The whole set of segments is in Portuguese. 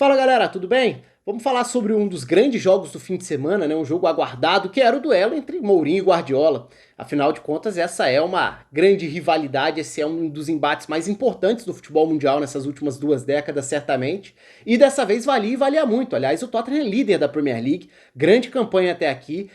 Fala galera, tudo bem? Vamos falar sobre um dos grandes jogos do fim de semana, né? Um jogo aguardado, que era o duelo entre Mourinho e Guardiola. Afinal de contas, essa é uma grande rivalidade, esse é um dos embates mais importantes do futebol mundial nessas últimas 2 décadas, certamente. E dessa vez valia e valia muito. Aliás, o Tottenham é líder da Premier League, grande campanha até aqui,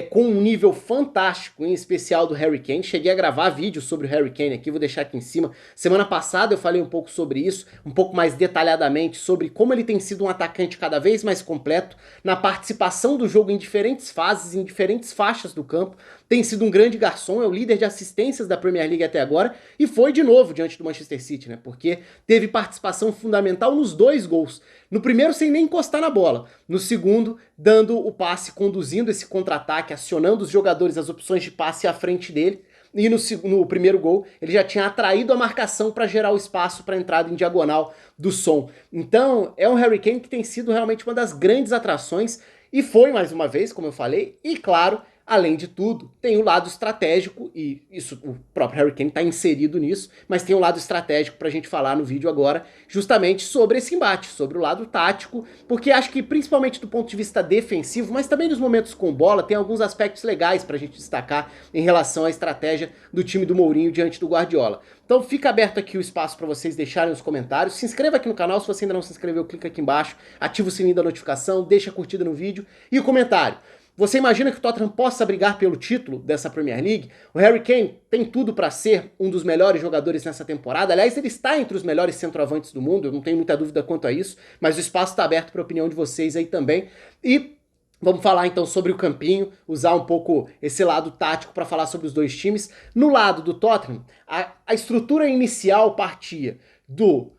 com um nível fantástico, em especial do Harry Kane. Cheguei a gravar vídeo sobre o Harry Kane aqui, vou deixar aqui em cima. Semana passada eu falei um pouco sobre isso, um pouco mais detalhadamente sobre como ele tem sido um atacante cada vez mais completo, na participação do jogo em diferentes fases, em diferentes faixas do campo. Tem sido um grande garçom, é o líder de assistências da Premier League até agora, e foi de novo diante do Manchester City, né? Porque teve participação fundamental nos 2 gols. No primeiro, sem nem encostar na bola. No segundo, dando o passe, conduzindo esse contra-ataque, acionando os jogadores, as opções de passe à frente dele. E no primeiro gol, ele já tinha atraído a marcação para gerar o espaço para a entrada em diagonal do Son. Então, é um Harry Kane que tem sido realmente uma das grandes atrações, e foi mais uma vez, como eu falei, e claro, além de tudo, tem o lado estratégico, e isso o próprio Harry Kane está inserido nisso, mas tem um lado estratégico para a gente falar no vídeo agora, justamente sobre esse embate, sobre o lado tático, porque acho que principalmente do ponto de vista defensivo, mas também nos momentos com bola, tem alguns aspectos legais para a gente destacar em relação à estratégia do time do Mourinho diante do Guardiola. Então fica aberto aqui o espaço para vocês deixarem os comentários, se inscreva aqui no canal, se você ainda não se inscreveu, clica aqui embaixo, ativa o sininho da notificação, deixa a curtida no vídeo e o comentário. Você imagina que o Tottenham possa brigar pelo título dessa Premier League? O Harry Kane tem tudo para ser um dos melhores jogadores nessa temporada. Aliás, ele está entre os melhores centroavantes do mundo, eu não tenho muita dúvida quanto a isso, mas o espaço está aberto para a opinião de vocês aí também. E vamos falar então sobre o campinho, usar um pouco esse lado tático para falar sobre os dois times. No lado do Tottenham, a estrutura inicial partia do...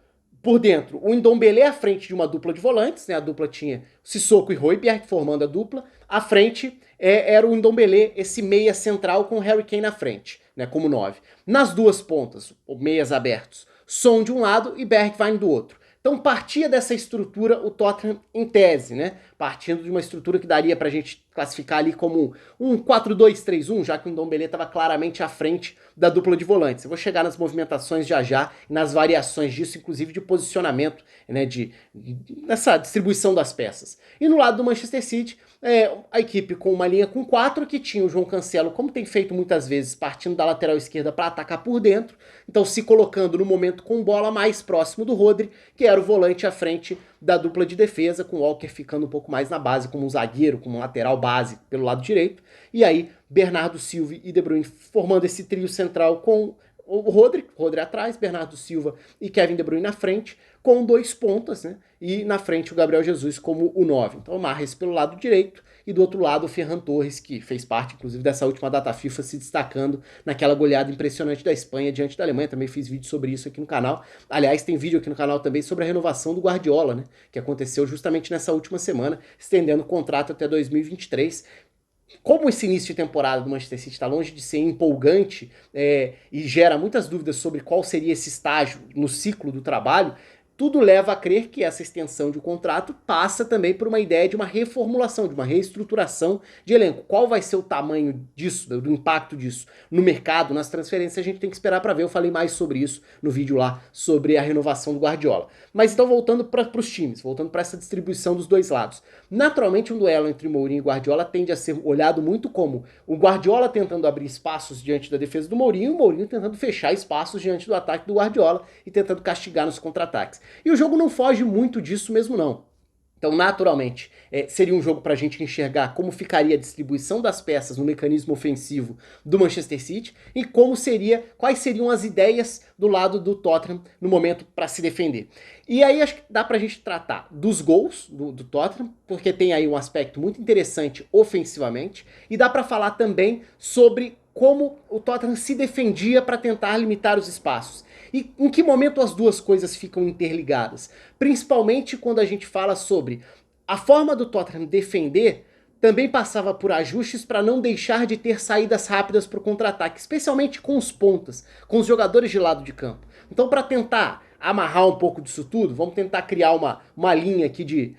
Por dentro, o Ndombele à frente de uma dupla de volantes, né? A dupla tinha Sissoko e Højbjerg formando a dupla. À frente era o Ndombele, esse meia central com o Harry Kane na frente, né? Como 9. Nas duas pontas, meias abertos, Son de um lado e Bergwijn do outro. Então partia dessa estrutura o Tottenham em tese, né? Partindo de uma estrutura que daria pra gente classificar ali como um 4-2-3-1, já que o Ndombele estava claramente à frente da dupla de volantes. Eu vou chegar nas movimentações já e nas variações disso, inclusive de posicionamento, né, nessa distribuição das peças. E no lado do Manchester City, a equipe com uma linha com 4, que tinha o João Cancelo, como tem feito muitas vezes, partindo da lateral esquerda para atacar por dentro, então se colocando no momento com bola mais próximo do Rodri, que era o volante à frente da dupla de defesa, com o Walker ficando um pouco mais na base, como um zagueiro, como um lateral base pelo lado direito, e aí Bernardo Silva e De Bruyne formando esse trio central com o Rodri atrás, Bernardo Silva e Kevin De Bruyne na frente, com 2 pontas, né? E na frente o Gabriel Jesus como o 9. Então o Mahrez pelo lado direito e do outro lado o Ferran Torres, que fez parte inclusive dessa última data FIFA, se destacando naquela goleada impressionante da Espanha diante da Alemanha. Também fiz vídeo sobre isso aqui no canal. Aliás, tem vídeo aqui no canal também sobre a renovação do Guardiola, né? Que aconteceu justamente nessa última semana, estendendo o contrato até 2023. Como esse início de temporada do Manchester City está longe de ser empolgante e gera muitas dúvidas sobre qual seria esse estágio no ciclo do trabalho, tudo leva a crer que essa extensão de contrato passa também por uma ideia de uma reformulação, de uma reestruturação de elenco. Qual vai ser o tamanho disso, do impacto disso no mercado, nas transferências, a gente tem que esperar para ver. Eu falei mais sobre isso no vídeo lá, sobre a renovação do Guardiola. Mas então voltando para os times, voltando para essa distribuição dos dois lados. Naturalmente um duelo entre Mourinho e Guardiola tende a ser olhado muito como o Guardiola tentando abrir espaços diante da defesa do Mourinho e o Mourinho tentando fechar espaços diante do ataque do Guardiola e tentando castigar nos contra-ataques. E o jogo não foge muito disso mesmo não. Então, naturalmente, seria um jogo para a gente enxergar como ficaria a distribuição das peças no mecanismo ofensivo do Manchester City e quais seriam as ideias do lado do Tottenham no momento para se defender. E aí acho que dá para a gente tratar dos gols do Tottenham, porque tem aí um aspecto muito interessante ofensivamente, e dá para falar também sobre como o Tottenham se defendia para tentar limitar os espaços. E em que momento as duas coisas ficam interligadas? Principalmente quando a gente fala sobre a forma do Tottenham defender também passava por ajustes para não deixar de ter saídas rápidas para o contra-ataque, especialmente com os pontas, com os jogadores de lado de campo. Então, para tentar amarrar um pouco disso tudo, vamos tentar criar uma linha aqui de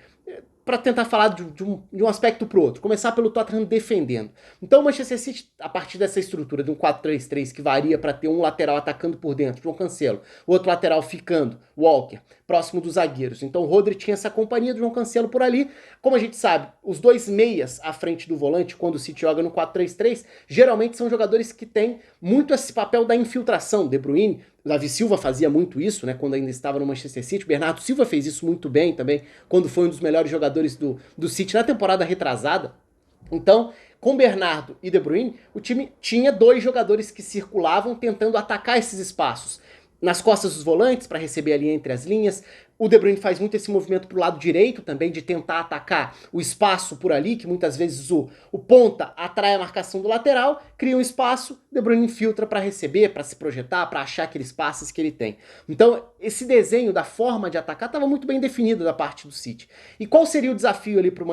para tentar falar de um aspecto pro outro. Começar pelo Tottenham defendendo. Então o Manchester City, a partir dessa estrutura de um 4-3-3 que varia para ter um lateral atacando por dentro, João Cancelo, o outro lateral ficando, Walker, próximo dos zagueiros. Então o Rodri tinha essa companhia do João Cancelo por ali. Como a gente sabe, os dois meias à frente do volante, quando o City joga no 4-3-3, geralmente são jogadores que têm muito esse papel da infiltração. De Bruyne, o Davi Silva fazia muito isso, né, quando ainda estava no Manchester City. O Bernardo Silva fez isso muito bem também, quando foi um dos melhores jogadores do City na temporada retrasada. Então, com Bernardo e De Bruyne, o time tinha dois jogadores que circulavam tentando atacar esses espaços. Nas costas dos volantes, para receber ali entre as linhas. O De Bruyne faz muito esse movimento pro lado direito também, de tentar atacar o espaço por ali, que muitas vezes o ponta atrai a marcação do lateral, cria um espaço, De Bruyne infiltra para receber, para se projetar, para achar aqueles passes que ele tem. Então, esse desenho da forma de atacar estava muito bem definido da parte do City. E qual seria o desafio ali para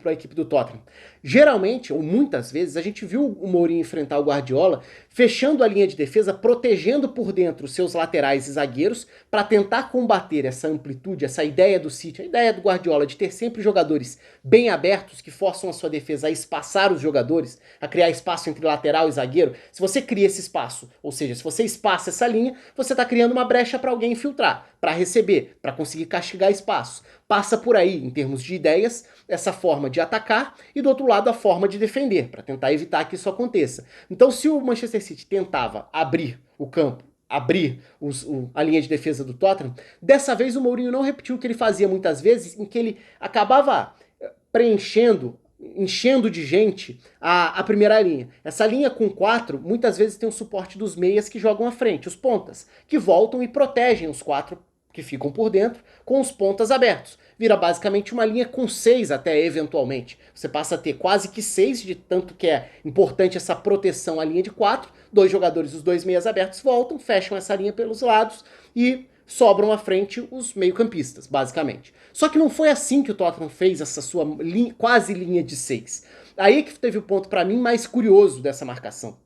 a equipe do Tottenham? Geralmente, ou muitas vezes, a gente viu o Mourinho enfrentar o Guardiola fechando a linha de defesa, protegendo por dentro os seus laterais e zagueiros, para tentar combater essa amplitude, essa ideia do City, a ideia do Guardiola de ter sempre jogadores bem abertos que forçam a sua defesa a espaçar os jogadores, a criar espaço entre lateral e zagueiro. Se você cria esse espaço, ou seja, se você espaça essa linha, você está criando uma brecha para alguém infiltrar, para receber, para conseguir castigar espaço. Passa por aí, em termos de ideias, essa forma de atacar e do outro lado a forma de defender, para tentar evitar que isso aconteça. Então, se o Manchester City tentava abrir o campo, abrir a linha de defesa do Tottenham, dessa vez o Mourinho não repetiu o que ele fazia muitas vezes, em que ele acabava enchendo de gente a primeira linha. Essa linha com 4 muitas vezes tem o suporte dos meias que jogam à frente, os pontas, que voltam e protegem os 4 que ficam por dentro, com os pontas abertos. Vira basicamente uma linha com 6 até, eventualmente. Você passa a ter quase que 6, de tanto que é importante essa proteção à linha de 4. 2 jogadores, os 2 meias abertos voltam, fecham essa linha pelos lados e sobram à frente os meio-campistas, basicamente. Só que não foi assim que o Tottenham fez essa sua quase linha de 6. Aí que teve o ponto, para mim, mais curioso dessa marcação.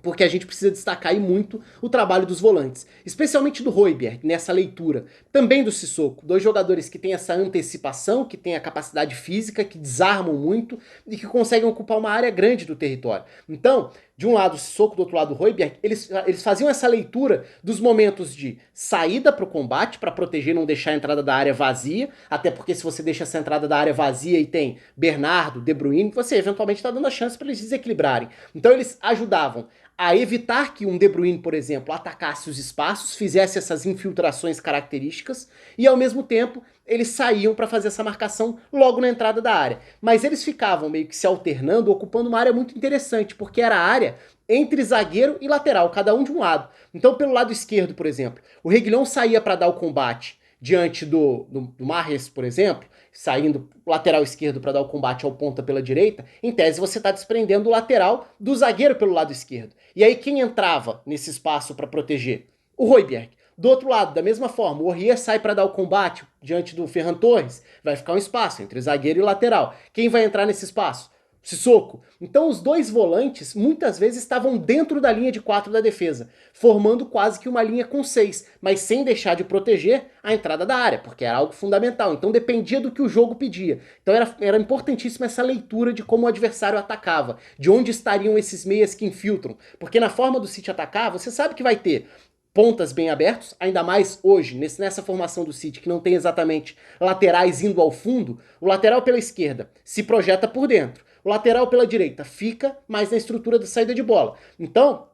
Porque a gente precisa destacar aí muito o trabalho dos volantes, especialmente do Højbjerg nessa leitura, também do Sissoko, 2 jogadores que têm essa antecipação, que têm a capacidade física, que desarmam muito e que conseguem ocupar uma área grande do território. Então, de um lado o Sissoko, do outro lado o Højbjerg, eles faziam essa leitura dos momentos de saída para o combate, para proteger e não deixar a entrada da área vazia, até porque se você deixa essa entrada da área vazia e tem Bernardo, De Bruyne, você eventualmente está dando a chance para eles desequilibrarem. Então eles ajudavam a evitar que um De Bruyne, por exemplo, atacasse os espaços, fizesse essas infiltrações características e, ao mesmo tempo, eles saíam para fazer essa marcação logo na entrada da área. Mas eles ficavam meio que se alternando, ocupando uma área muito interessante, porque era a área entre zagueiro e lateral, cada um de um lado. Então, pelo lado esquerdo, por exemplo, o Reguilhão saía para dar o combate diante do Mahrez, por exemplo, saindo lateral esquerdo para dar o combate ao ponta pela direita, em tese você está desprendendo o lateral do zagueiro pelo lado esquerdo. E aí quem entrava nesse espaço para proteger? O Højbjerg. Do outro lado, da mesma forma, o Aurier sai para dar o combate diante do Ferran Torres, vai ficar um espaço entre zagueiro e lateral. Quem vai entrar nesse espaço? Sissoko. Então os 2 volantes muitas vezes estavam dentro da linha de 4 da defesa, formando quase que uma linha com 6, mas sem deixar de proteger a entrada da área, porque era algo fundamental. Então dependia do que o jogo pedia. Então era importantíssima essa leitura de como o adversário atacava, de onde estariam esses meias que infiltram, porque na forma do City atacar, você sabe que vai ter pontas bem abertos, ainda mais hoje, nessa formação do City, que não tem exatamente laterais indo ao fundo. O lateral pela esquerda se projeta por dentro, o lateral pela direita fica mais na estrutura da saída de bola. Então,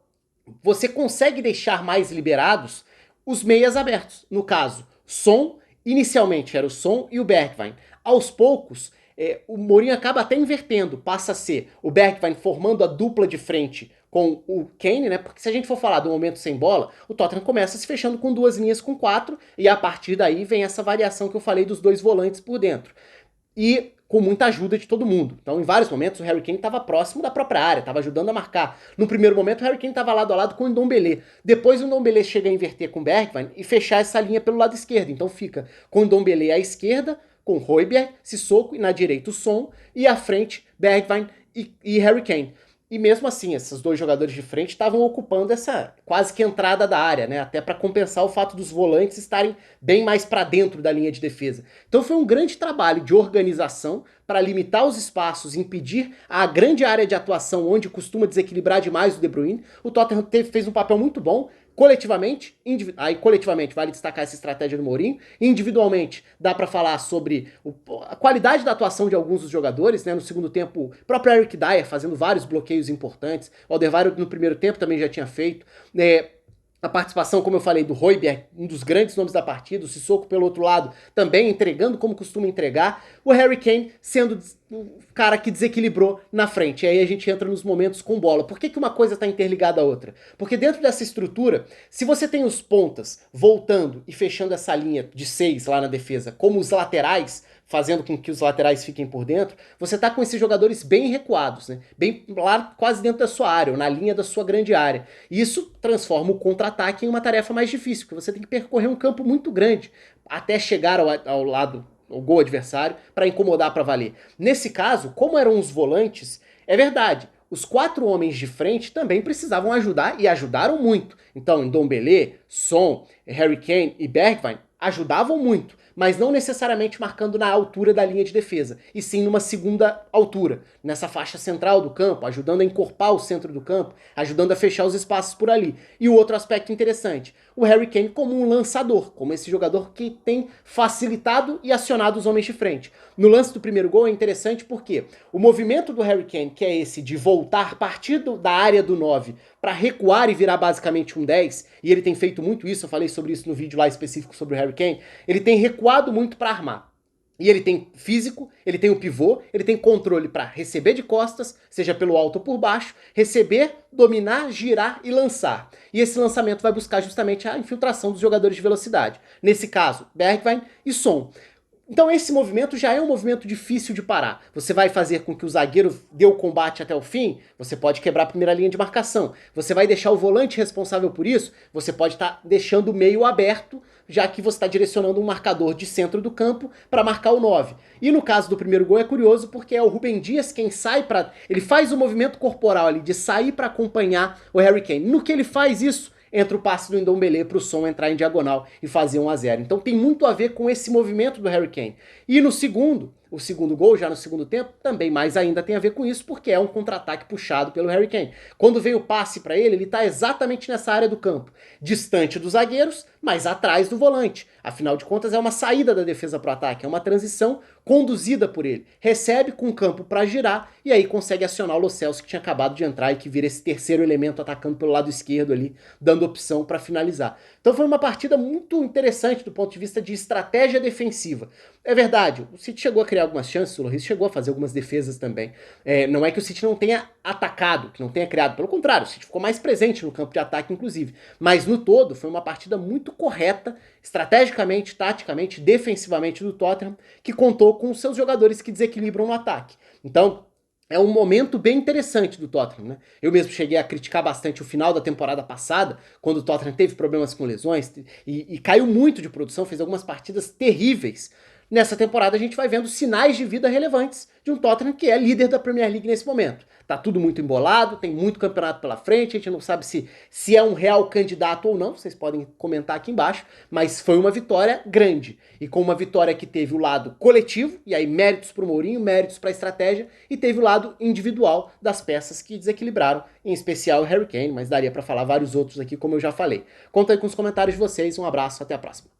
você consegue deixar mais liberados os meias abertos. No caso, Son, inicialmente era o Son e o Bergwijn. Aos poucos, o Mourinho acaba até invertendo, passa a ser o Bergwijn formando a dupla de frente com o Kane, né? Porque se a gente for falar do momento sem bola, o Tottenham começa se fechando com 2 linhas com 4, e a partir daí vem essa variação que eu falei dos 2 volantes por dentro. E com muita ajuda de todo mundo. Então, em vários momentos, o Harry Kane estava próximo da própria área, estava ajudando a marcar. No primeiro momento, o Harry Kane estava lado a lado com o Ndombele. Depois, o Ndombele chega a inverter com o Bergwijn e fechar essa linha pelo lado esquerdo. Então, fica com o Ndombele à esquerda, com Højbjerg, Sissoko, e na direita o Son, e à frente, Bergwijn e Harry Kane. E mesmo assim, esses dois jogadores de frente estavam ocupando essa quase que entrada da área, né? Até para compensar o fato dos volantes estarem bem mais para dentro da linha de defesa. Então foi um grande trabalho de organização para limitar os espaços, impedir a grande área de atuação onde costuma desequilibrar demais o De Bruyne. O Tottenham fez um papel muito bom, coletivamente, aí coletivamente vale destacar essa estratégia do Mourinho, individualmente dá para falar sobre a qualidade da atuação de alguns dos jogadores, né? No segundo tempo, o próprio Eric Dyer fazendo vários bloqueios importantes, o Alderweireld no primeiro tempo também já tinha feito, a participação, como eu falei, do Højbjerg, um dos grandes nomes da partida, o Sissoko pelo outro lado, também entregando como costuma entregar, o Harry Kane sendo o cara que desequilibrou na frente. E aí a gente entra nos momentos com bola. Por que uma coisa está interligada à outra? Porque dentro dessa estrutura, se você tem os pontas voltando e fechando essa linha de 6 lá na defesa, como os laterais, fazendo com que os laterais fiquem por dentro, você tá com esses jogadores bem recuados, né? Bem lá quase dentro da sua área, ou na linha da sua grande área. E isso transforma o contra-ataque em uma tarefa mais difícil, porque você tem que percorrer um campo muito grande até chegar ao lado, ao gol adversário, para incomodar para valer. Nesse caso, como eram os volantes, é verdade, os 4 homens de frente também precisavam ajudar e ajudaram muito. Então, Ndombele, Son, Harry Kane e Bergwijn ajudavam muito, mas não necessariamente marcando na altura da linha de defesa, e sim numa segunda altura, nessa faixa central do campo, ajudando a encorpar o centro do campo, ajudando a fechar os espaços por ali. E o outro aspecto interessante, o Harry Kane como um lançador, como esse jogador que tem facilitado e acionado os homens de frente. No lance do primeiro gol é interessante porque o movimento do Harry Kane, que é esse de voltar, partir da área do 9 para recuar e virar basicamente um 10, e ele tem feito muito isso, eu falei sobre isso no vídeo lá específico sobre o Harry Kane, ele tem recuado muito para armar. E ele tem físico, ele tem o pivô, ele tem controle para receber de costas, seja pelo alto ou por baixo, receber, dominar, girar e lançar. E esse lançamento vai buscar justamente a infiltração dos jogadores de velocidade. Nesse caso, Bergwijn e Son. Então esse movimento já é um movimento difícil de parar. Você vai fazer com que o zagueiro dê o combate até o fim, você pode quebrar a primeira linha de marcação. Você vai deixar o volante responsável por isso, você pode estar deixando o meio aberto, já que você está direcionando um marcador de centro do campo para marcar o 9. E no caso do primeiro gol é curioso porque é o Rúben Dias quem sai para... Ele faz o movimento corporal ali de sair para acompanhar o Harry Kane. No que ele faz isso, entra o passe do Ndombele para o Son entrar em diagonal e fazer 1-0. Então tem muito a ver com esse movimento do Harry Kane. E no segundo, o segundo gol, já no segundo tempo, também mais ainda tem a ver com isso, porque é um contra-ataque puxado pelo Harry Kane. Quando vem o passe para ele está exatamente nessa área do campo, distante dos zagueiros, mas atrás do volante. Afinal de contas, é uma saída da defesa para o ataque, é uma transição conduzida por ele. Recebe com o campo para girar e aí consegue acionar o Lo Celso, que tinha acabado de entrar e que vira esse terceiro elemento atacando pelo lado esquerdo ali, dando opção para finalizar. Então foi uma partida muito interessante do ponto de vista de estratégia defensiva. É verdade, o City chegou a criar algumas chances, o Lloris chegou a fazer algumas defesas também. Não é que o City não tenha atacado, que não tenha criado, pelo contrário, o City ficou mais presente no campo de ataque, inclusive. Mas no todo, foi uma partida muito correta, estrategicamente, taticamente, defensivamente do Tottenham, que contou com seus jogadores que desequilibram no ataque. Então, é um momento bem interessante do Tottenham, né? Eu mesmo cheguei a criticar bastante o final da temporada passada, quando o Tottenham teve problemas com lesões e caiu muito de produção, fez algumas partidas terríveis. Nessa temporada a gente vai vendo sinais de vida relevantes de um Tottenham que é líder da Premier League nesse momento. Tá tudo muito embolado, tem muito campeonato pela frente, a gente não sabe se é um real candidato ou não, vocês podem comentar aqui embaixo, mas foi uma vitória grande. E com uma vitória que teve o lado coletivo, e aí méritos pro Mourinho, méritos pra estratégia, e teve o lado individual das peças que desequilibraram, em especial o Harry Kane, mas daria pra falar vários outros aqui, como eu já falei. Conta aí com os comentários de vocês, um abraço, até a próxima.